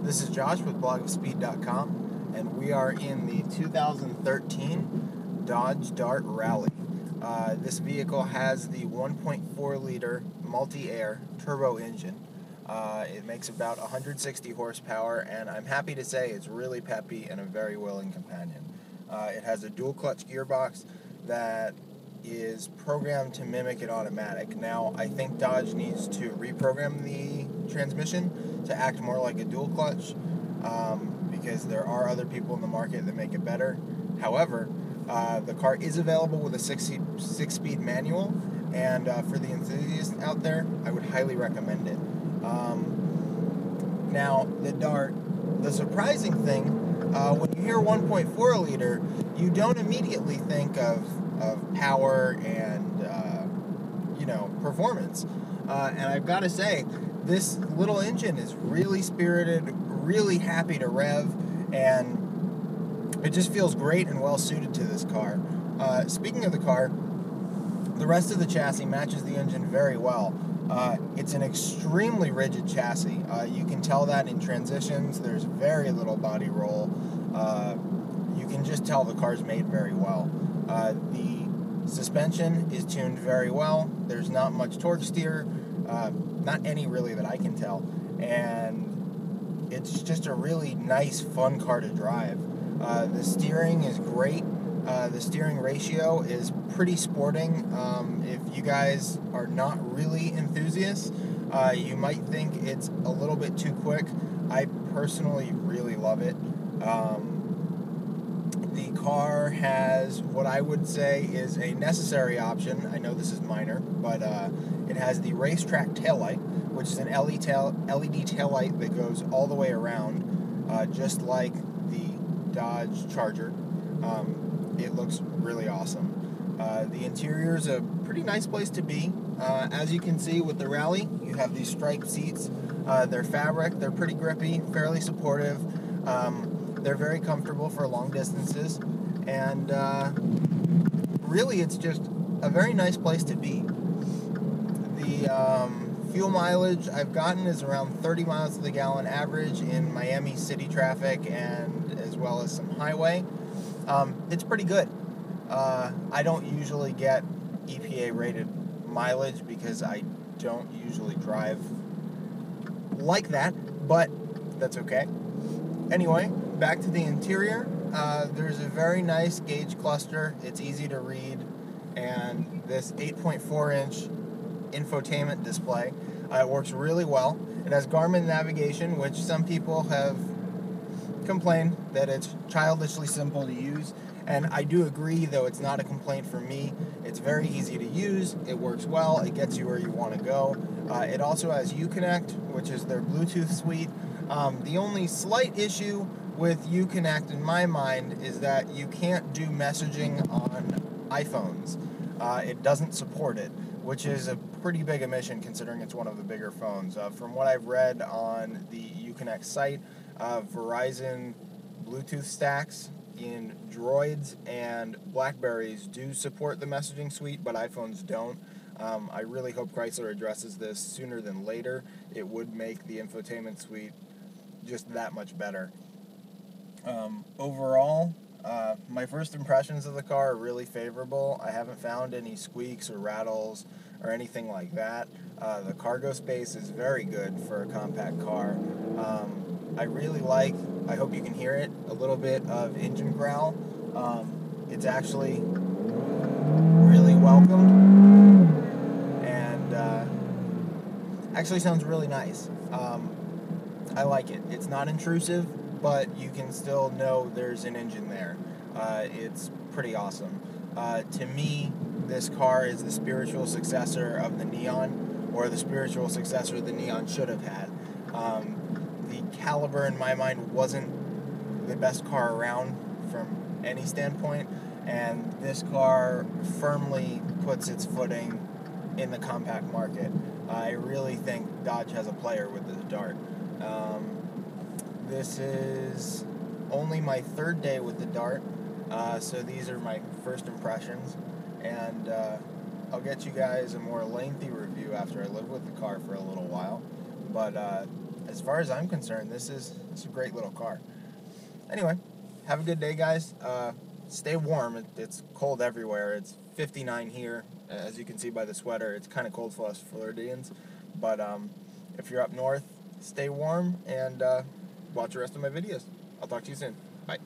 This is Josh with blogofspeed.com, and we are in the 2013 Dodge Dart Rally. This vehicle has the 1.4 liter multi-air turbo engine. It makes about 160 horsepower, and I'm happy to say it's really peppy and a very willing companion. It has a dual clutch gearbox that is programmed to mimic an automatic. Now, I think Dodge needs to reprogram the transmission to act more like a dual clutch, because there are other people in the market that make it better. However, the car is available with a six-speed manual, and for the enthusiasts out there, I would highly recommend it. Now, the Dart, the surprising thing, when you hear 1.4 liter, you don't immediately think of power and performance. And I've got to say, this little engine is really spirited, really happy to rev, and it just feels great and well suited to this car. Speaking of the car, the rest of the chassis matches the engine very well. It's an extremely rigid chassis. You can tell that in transitions. There's very little body roll. You can just tell the car's made very well. The suspension is tuned very well. There's not much torque steer, not any really that I can tell, and it's just a really nice, fun car to drive. The steering is great. The steering ratio is pretty sporting. If you guys are not really enthusiasts, you might think it's a little bit too quick. I personally really love it. The car has what I would say is a necessary option. I know this is minor, but it has the racetrack taillight, which is an LED taillight that goes all the way around, just like the Dodge Charger. It looks really awesome. The interior is a pretty nice place to be. As you can see with the Rally, you have these striped seats. They're fabric, they're pretty grippy, fairly supportive. They're very comfortable for long distances, and really it's just a very nice place to be. The fuel mileage I've gotten is around 30 miles to the gallon average in Miami city traffic, and as well as some highway. It's pretty good. I don't usually get EPA rated mileage because I don't usually drive like that, but that's okay. Anyway, back to the interior. There's a very nice gauge cluster. It's easy to read, and this 8.4-inch infotainment display works really well. It has Garmin navigation, which some people have complained that it's childishly simple to use, and I do agree, though it's not a complaint for me. It's very easy to use, it works well, it gets you where you want to go. It also has Uconnect, which is their Bluetooth suite. The only slight issue with Uconnect in my mind is that you can't do messaging on iPhones. It doesn't support it, which is a pretty big omission considering it's one of the bigger phones. From what I've read on the Uconnect site, Verizon Bluetooth stacks in Droids and Blackberries do support the messaging suite, but iPhones don't. I really hope Chrysler addresses this sooner than later. It would make the infotainment suite just that much better. Overall, my first impressions of the car are really favorable. I haven't found any squeaks or rattles or anything like that. The cargo space is very good for a compact car. I really like, I hope you can hear it, a little bit of engine growl. It's actually really welcomed, and actually sounds really nice. I like it. It's not intrusive, but you can still know there's an engine there. It's pretty awesome. To me, this car is the spiritual successor of the Neon, or the spiritual successor the Neon should have had. The Caliber, in my mind, wasn't the best car around from any standpoint, and this car firmly puts its footing in the compact market. I really think Dodge has a player with this Dart. This is only my third day with the Dart, so these are my first impressions, and I'll get you guys a more lengthy review after I live with the car for a little while. But as as far as I'm concerned, this is a great little car. Anyway, have a good day, guys. Stay warm. It's cold everywhere. It's 59 here, as you can see by the sweater. It's kind of cold for us Floridians, but if you're up north, stay warm and watch the rest of my videos. I'll talk to you soon. Bye.